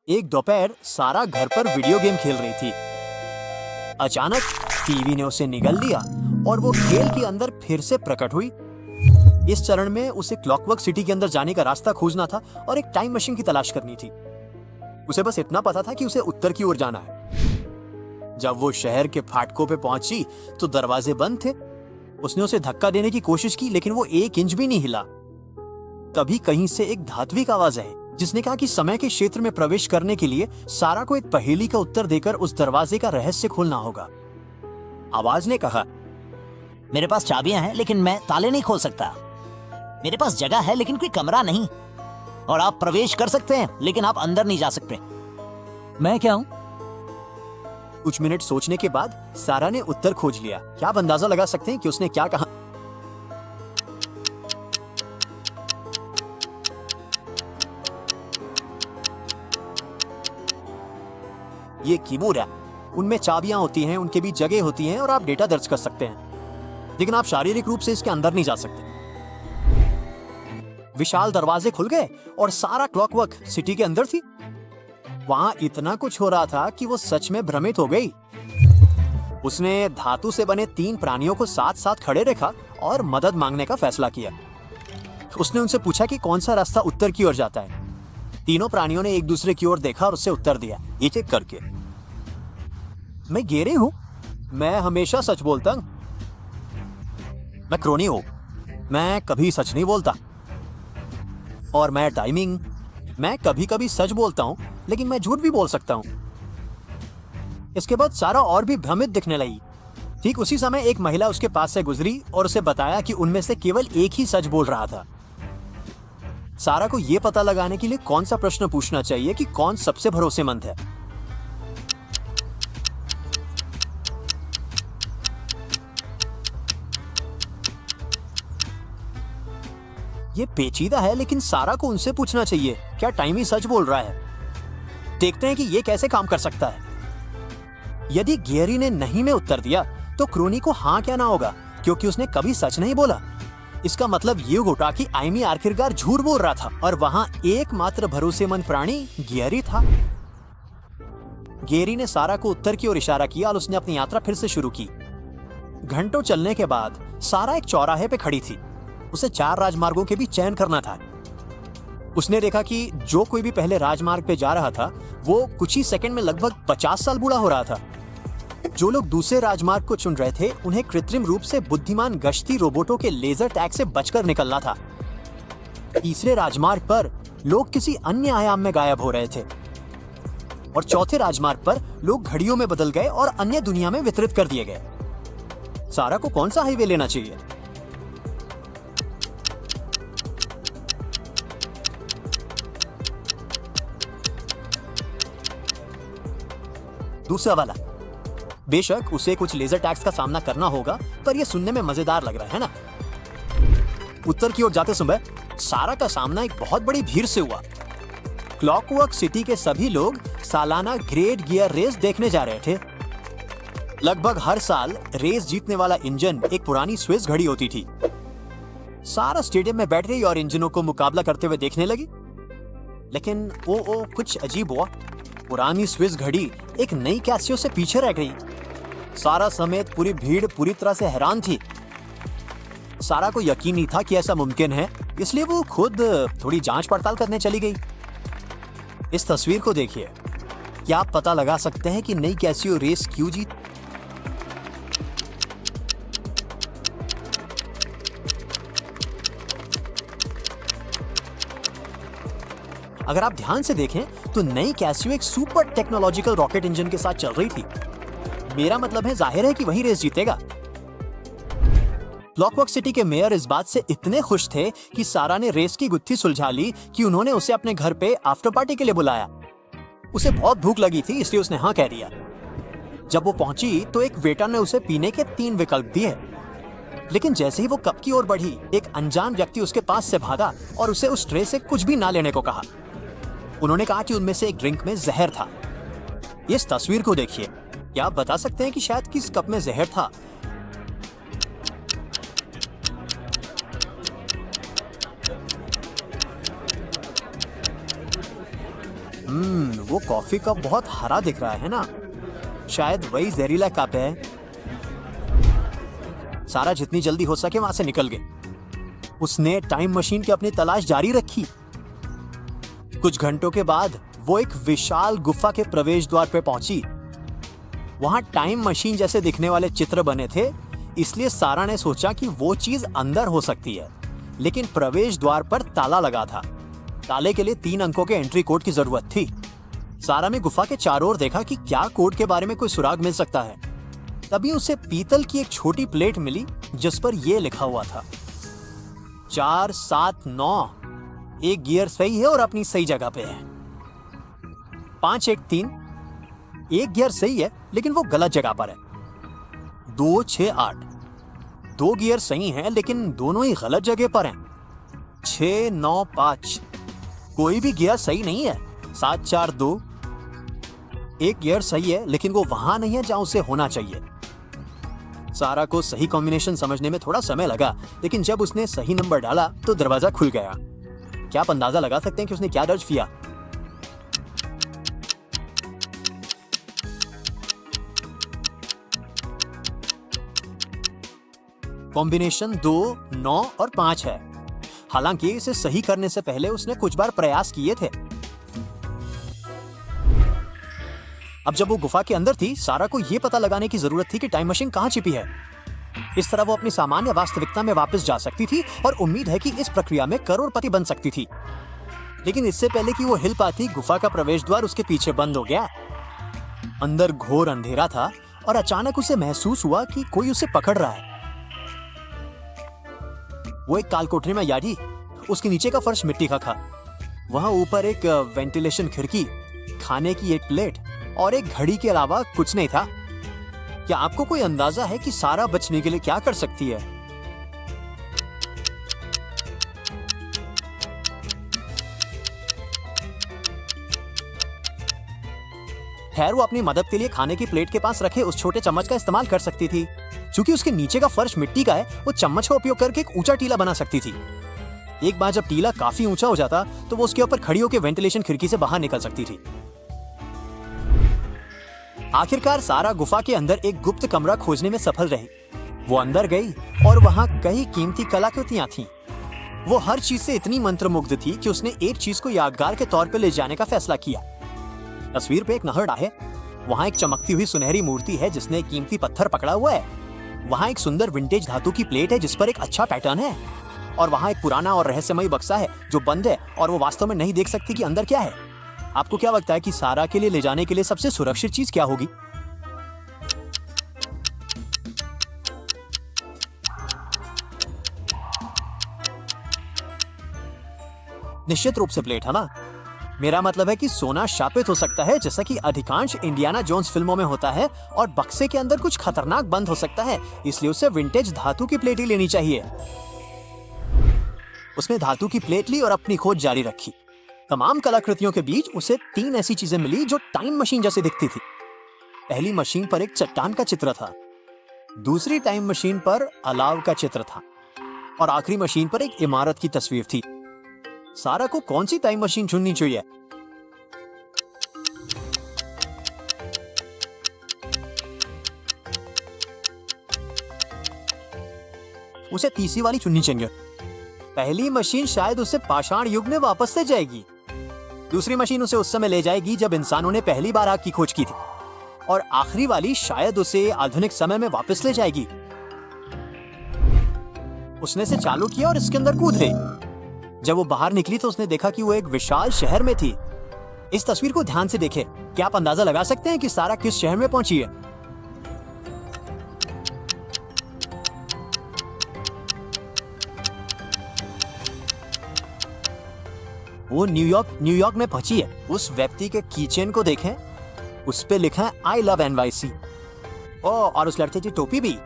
एक दोपहर सारा घर पर वीडियो गेम खेल रही थी। अचानक टीवी ने उसे निगल लिया और वो खेल के अंदर फिर से प्रकट हुई। इस चरण में उसे क्लॉकवर्क सिटी के अंदर जाने का रास्ता खोजना था और एक टाइम मशीन की तलाश करनी थी। उसे बस इतना पता था कि उसे उत्तर की ओर जाना है। जब वो शहर के फाटकों पे पहुंची तो दरवाजे बंद थे। उसने उसे धक्का देने की कोशिश की लेकिन वो 1 इंच भी नहीं हिला। तभी कहीं से एक धात्विक आवाज आई जिसने कहा कि समय के क्षेत्र में प्रवेश करने के लिए सारा को एक पहेली का उत्तर देकर उस दरवाजे का रहस्य खोलना होगा। आवाज ने कहा, मेरे पास चाबियां हैं लेकिन मैं ताले नहीं खोल सकता। मेरे पास जगह है लेकिन कोई कमरा नहीं। और आप प्रवेश कर सकते हैं लेकिन आप अंदर नहीं जा सकते। मैं क्या हूं? कुछ मिनट सोचने के बाद सारा ने उत्तर खोज लिया। क्या आप अंदाजा लगा सकते हैं कि उसने क्या कहा? ये कीबोर्ड है। उनमें चाबियां होती हैं, उनके बीच जगह होती हैं और आप डेटा दर्ज कर सकते हैं, लेकिन आप शारीरिक रूप से इसके अंदर नहीं जा सकते। विशाल दरवाजे खुल गए और सारा क्लॉकवर्क सिटी के अंदर थी। वहां इतना कुछ हो रहा था कि वो सच में भ्रमित हो गई। उसने धातु से बने 3 प्राणियों को साथ साथ खड़े रखा और मदद मांगने का फैसला किया। उसने उनसे पूछा कि कौन सा रास्ता उत्तर की ओर जाता है। तीनों प्राणियों ने एक दूसरे की ओर देखा और उससे उत्तर दिया, एक एक करके। मैं गेरे हूं, मैं हमेशा सच बोलता हूं। मैं क्रोनी हूं, मैं कभी सच नहीं बोलता। और मैं टाइमिंग, मैं कभी कभी सच बोलता हूं लेकिन मैं झूठ भी बोल सकता हूं। इसके बाद सारा और भी भ्रमित दिखने लगी। ठीक उसी समय एक महिला उसके पास से गुजरी और उसे बताया कि उनमें से केवल एक ही सच बोल रहा था। सारा को यह पता लगाने के लिए कौन सा प्रश्न पूछना चाहिए कि कौन सबसे भरोसेमंद है। ये पेचीदा है लेकिन सारा को उनसे पूछना चाहिए, क्या टाइम ही सच बोल रहा है? देखते हैं कि ये कैसे काम कर सकता है। यदि गेरी ने नहीं में उत्तर दिया तो क्रोनी को हाँ क्या ना होगा, क्योंकि उसने कभी सच नहीं बोला। इसका मतलब ये होगा कि आइमी आखिरकार झूठ बोल रहा था और वहां एकमात्र भरोसेमंद प्राणी गेरी था। गेरी ने सारा को उत्तर की ओर इशारा किया और उसने अपनी यात्रा फिर से शुरू की। घंटों चलने के बाद सारा एक चौराहे पे खड़ी थी। उसे 4 राजमार्गों के बीच चयन करना था। उसने देखा कि जो कोई भी पहले राजमार्ग पे जा रहा था वो कुछ ही सेकंड में लगभग 50 साल बूढ़ा हो रहा था। जो लोग दूसरे राजमार्ग को चुन रहे थे उन्हें कृत्रिम रूप से बुद्धिमान गश्ती रोबोटों के लेजर टैग से बचकर निकलना था। तीसरे राजमार्ग पर लोग किसी अन्य आयाम में गायब हो रहे थे और चौथे राजमार्ग पर लोग घड़ियों में बदल गए और अन्य दुनिया में वितरित कर दिए गए। सारा को कौन सा हाईवे लेना चाहिए? दूसरा वाला। बेशक उसे कुछ लेजर टैग्स का सामना करना होगा, पर यह सुनने में मजेदार लग रहा है ना? उत्तर की ओर जाते समय सारा का सामना एक बहुत बड़ी भीड़ से हुआ। क्लॉकवर्क सिटी के सभी लोग सालाना ग्रेट गियर रेस देखने जा रहे थे। लगभग हर साल रेस जीतने वाला इंजन एक पुरानी स्विस घड़ी होती थी। सारा स्टेडियम में बैठ गई और इंजनों को मुकाबला करते हुए देखने लगी। लेकिन ओ कुछ अजीब हुआ। पुरानी स्विस घड़ी एक नई कैसियो से पीछे रह गई। सारा समेत पूरी भीड़ पूरी तरह से हैरान थी। सारा को यकीन नहीं था कि ऐसा मुमकिन है, इसलिए वो खुद थोड़ी जांच पड़ताल करने चली गई। इस तस्वीर को देखिए। क्या आप पता लगा सकते हैं कि नई कैसियो रेस क्यों जीत? अगर आप ध्यान से देखें तो नई कैसियो एक सुपर टेक्नोलॉजिकल रॉकेट इंजन के साथ चल रही थी। मेरा मतलब है जाहिर है कि वही रेस जीतेगा। क्लॉकवर्क सिटी के मेयर इस बात से इतने खुश थे कि सारा ने रेस की गुत्थी सुलझा ली कि उन्होंने उसे अपने घर पे आफ्टर पार्टी के लिए बुलाया। उसे बहुत भूख लगी थी इसलिए उसने हाँ कह दिया। जब वो पहुंची तो एक वेटर ने उसे पीने के 3 विकल्प दिए, लेकिन जैसे ही वो कप की ओर बढ़ी एक अनजान व्यक्ति उसके पास से भागा और उसे उस ट्रे से कुछ भी ना लेने को कहा। उन्होंने कहा कि उनमें से एक ड्रिंक में जहर था। इस तस्वीर को देखिए। क्या आप बता सकते हैं कि शायद किस कप में जहर था? वो कॉफी कप बहुत हरा दिख रहा है ना, शायद वही जहरीला कप है। सारा जितनी जल्दी हो सके वहां से निकल गई। उसने टाइम मशीन की अपनी तलाश जारी रखी। कुछ घंटों के बाद वो एक विशाल गुफा के प्रवेश द्वार पे पहुंची। वहां टाइम मशीन जैसे दिखने वाले चित्र बने थे, इसलिए सारा ने सोचा कि वो चीज अंदर हो सकती है, लेकिन प्रवेश द्वार पर ताला लगा था। ताले के लिए 3 अंकों के एंट्री कोड की जरूरत थी। सारा ने गुफा के चारों ओर देखा कि क्या कोड के बारे में कोई सुराग मिल सकता है। तभी उसे पीतल की एक छोटी प्लेट मिली जिस पर यह लिखा हुआ था 479। एक गियर सही है और अपनी सही जगह पे है। 513, एक गियर सही है लेकिन वो गलत जगह पर है। 268, 2 गियर सही हैं लेकिन दोनों ही गलत जगह पर हैं। 695, कोई भी गियर सही नहीं है। 742, एक गियर सही है लेकिन वो वहां नहीं है जहां उसे होना चाहिए। सारा को सही कॉम्बिनेशन समझने में थोड़ा समय लगा, लेकिन जब उसने सही नंबर डाला तो दरवाजा खुल गया। क्या आप अंदाजा लगा सकते हैं कि उसने क्या दर्ज किया? कॉम्बिनेशन 2, 9 और 5 है। हालांकि इसे सही करने से पहले उसने कुछ बार प्रयास किए थे। अब जब वो गुफा के अंदर थी, सारा को यह पता लगाने की जरूरत थी कि टाइम मशीन कहां छिपी है। इस तरह वो अपनी सामान्य वास्तविकता में वापस जा सकती थी और उम्मीद है कि इस प्रक्रिया में करोड़पति बन सकती थी। लेकिन इससे पहले कि वो हिल पाती, गुफा का प्रवेश द्वार उसके पीछे बंद हो गया। अंदर घोर अंधेरा था और अचानक उसे महसूस हुआ कि कोई उसे पकड़ रहा है। वो एक काल कोठरी में यारी, उसके नीचे का फर्श मिट्टी का था। वहां ऊपर एक वेंटिलेशन खिड़की, खाने की एक प्लेट और एक घड़ी के अलावा कुछ नहीं था। क्या आपको कोई अंदाजा है कि सारा बचने के लिए क्या कर सकती है? खैर, वो अपनी मदद के लिए खाने की प्लेट के पास रखे उस छोटे चम्मच का इस्तेमाल कर सकती थी। चूंकि उसके नीचे का फर्श मिट्टी का है, वो चम्मच का उपयोग करके एक ऊंचा टीला बना सकती थी। एक बार जब टीला काफी ऊंचा हो जाता तो वो उसके ऊपर खड़ी होकर वेंटिलेशन खिड़की से बाहर निकल सकती थी। आखिरकार सारा गुफा के अंदर एक गुप्त कमरा खोजने में सफल रही। वो अंदर गई और वहां कई कीमती कलाकृतियां थीं। वो हर चीज से इतनी मंत्रमुग्ध थी कि उसने एक चीज को यादगार के तौर पर ले जाने का फैसला किया। तस्वीर पे एक नहर है। वहां एक चमकती हुई सुनहरी मूर्ति है जिसने एक कीमती पत्थर पकड़ा हुआ है। वहां एक सुंदर विंटेज धातु की प्लेट है जिस पर एक अच्छा पैटर्न है। और वहां एक पुराना और रहस्यमयी बक्सा है जो बंद है और वो वास्तव में नहीं देख सकती कि अंदर क्या है। आपको क्या लगता है कि सारा के लिए ले जाने के लिए सबसे सुरक्षित चीज क्या होगी? निश्चित रूप से प्लेट है ना। मेरा मतलब है कि सोना शापित हो सकता है, जैसा कि अधिकांश इंडियाना जोन्स फिल्मों में होता है, और बक्से के अंदर कुछ खतरनाक बंद हो सकता है, इसलिए उसे विंटेज धातु की प्लेट ही लेनी चाहिए। उसने धातु की प्लेट ली और अपनी खोज जारी रखी। तमाम कलाकृतियों के बीच उसे 3 ऐसी चीजें मिली जो टाइम मशीन जैसी दिखती थी। पहली मशीन पर एक चट्टान का चित्र था, दूसरी टाइम मशीन पर अलाव का चित्र था और आखिरी मशीन पर एक इमारत की तस्वीर थी। सारा को कौन सी टाइम मशीन चुननी चाहिए? उसे तीसरी वाली चुननी चाहिए। पहली मशीन शायद उसे पाषाण युग में वापस ले जाएगी। दूसरी मशीन उसे उस समय ले जाएगी जब इंसानों ने पहली बार आग की खोज की थी। और आखिरी वाली शायद उसे आधुनिक समय में वापस ले जाएगी। उसने इसे चालू किया और इसके अंदर कूद गई। जब वो बाहर निकली तो उसने देखा कि वो एक विशाल शहर में थी। इस तस्वीर को ध्यान से देखें। क्या आप अंदाजा लगा सकते हैं कि सारा किस शहर में पहुंची है? वो न्यूयॉर्क में पहुंची है। उस व्यक्ति के कीचेन को देखें, उस पे लिखा है आई लव NYC। और उस लड़के की टोपी भी।